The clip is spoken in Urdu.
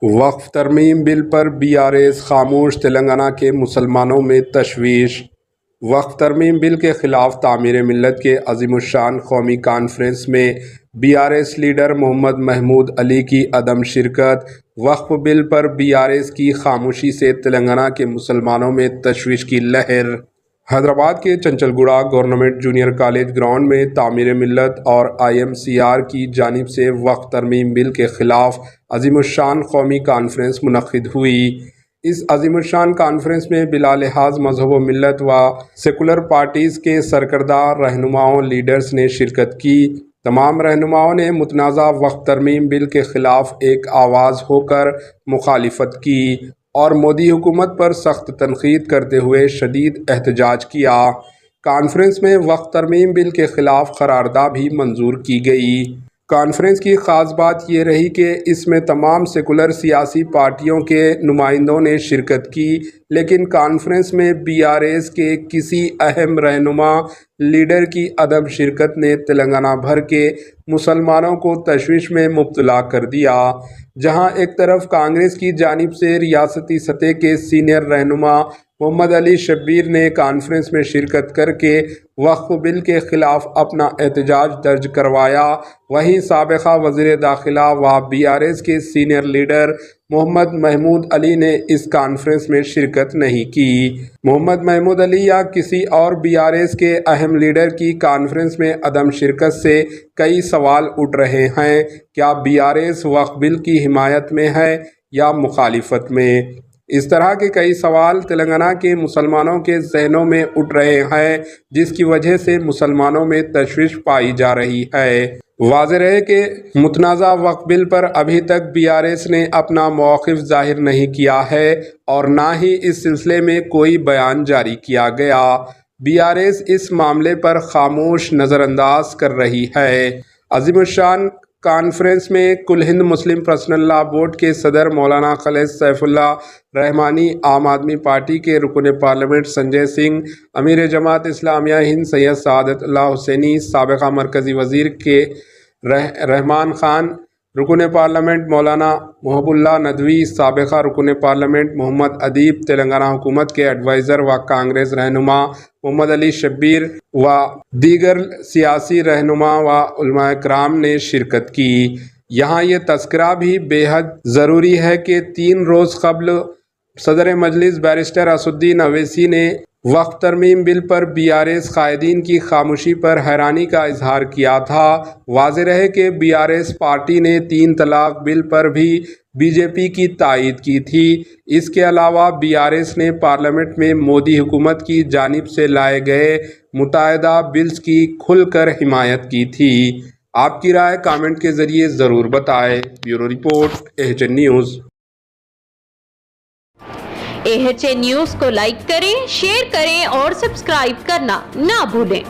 وقف ترمیم بل پر BRS خاموش، تلنگانہ کے مسلمانوں میں تشویش۔ وقف ترمیم بل کے خلاف تعمیر ملت کے عظیم الشان قومی کانفرنس میں BRS لیڈر محمد محمود علی کی عدم شرکت۔ وقف بل پر BRS کی خاموشی سے تلنگانہ کے مسلمانوں میں تشویش کی لہر۔ حیدرآباد کے چنچل Guda government junior college ground میں تعمیر ملت اور IMCR کی جانب سے وقف ترمیم بل کے خلاف عظیم الشان قومی کانفرنس منعقد ہوئی۔ اس عظیم الشان کانفرنس میں بلا لحاظ مذہب و ملت و سیکولر پارٹیز کے سرکردہ رہنماؤں لیڈرز نے شرکت کی۔ تمام رہنماؤں نے متنازع وقف ترمیم بل کے خلاف ایک آواز ہو کر مخالفت کی اور مودی حکومت پر سخت تنقید کرتے ہوئے شدید احتجاج کیا۔ کانفرنس میں وقف ترمیم بل کے خلاف قرارداد بھی منظور کی گئی۔ کانفرنس کی خاص بات یہ رہی کہ اس میں تمام سیکولر سیاسی پارٹیوں کے نمائندوں نے شرکت کی، لیکن کانفرنس میں BRS کے کسی اہم رہنما لیڈر کی عدم شرکت نے تلنگانہ بھر کے مسلمانوں کو تشویش میں مبتلا کر دیا۔ جہاں ایک طرف کانگریس کی جانب سے ریاستی سطح کے سینئر رہنما محمد علی شبیر نے کانفرنس میں شرکت کر کے وقف بل کے خلاف اپنا احتجاج درج کروایا، وہیں سابقہ وزیر داخلہ و BRS کے سینئر لیڈر محمد محمود علی نے اس کانفرنس میں شرکت نہیں کی۔ محمد محمود علی یا کسی اور BRS کے اہم لیڈر کی کانفرنس میں عدم شرکت سے کئی سوال اٹھ رہے ہیں۔ کیا BRS وقف بل کی حمایت میں ہے یا مخالفت میں؟ اس طرح کے کئی سوال تلنگانہ کے مسلمانوں کے ذہنوں میں اٹھ رہے ہیں، جس کی وجہ سے مسلمانوں میں تشویش پائی جا رہی ہے۔ واضح ہے کہ متنازع وقف بل پر ابھی تک BRS نے اپنا موقف ظاہر نہیں کیا ہے اور نہ ہی اس سلسلے میں کوئی بیان جاری کیا گیا۔ BRS اس معاملے پر خاموش نظر انداز کر رہی ہے۔ عظیم الشان کانفرنس میں کل ہند مسلم پرسنل لا بورڈ کے صدر مولانا خالد سیف اللہ رحمانی، عام آدمی پارٹی کے رکن پارلیمنٹ سنجے سنگھ، امیر جماعت اسلامیہ ہند سید سعادت اللہ حسینی، سابقہ مرکزی وزیر کے رحمان خان، رکن پارلیمنٹ مولانا محب اللہ ندوی، سابقہ رکن پارلیمنٹ محمد ادیب، تلنگانہ حکومت کے ایڈوائزر و کانگریس رہنما محمد علی شبیر و دیگر سیاسی رہنما و علماء کرام نے شرکت کی۔ یہاں یہ تذکرہ بھی بے حد ضروری ہے کہ 3 روز قبل صدر مجلس بیرسٹر اسد الدین اویسی نے وقف ترمیم بل پر BRS قائدین کی خاموشی پر حیرانی کا اظہار کیا تھا۔ واضح رہے کہ BRS پارٹی نے 3 طلاق بل پر بھی BJP کی تائید کی تھی۔ اس کے علاوہ BRS نے پارلیمنٹ میں مودی حکومت کی جانب سے لائے گئے متعددہ بلز کی کھل کر حمایت کی تھی۔ آپ کی رائے کامنٹ کے ذریعے ضرور بتائیں۔ Bureau report AHN news. AHN news کو لائک کریں، شیئر کریں اور سبسکرائب کرنا نہ بھولیں۔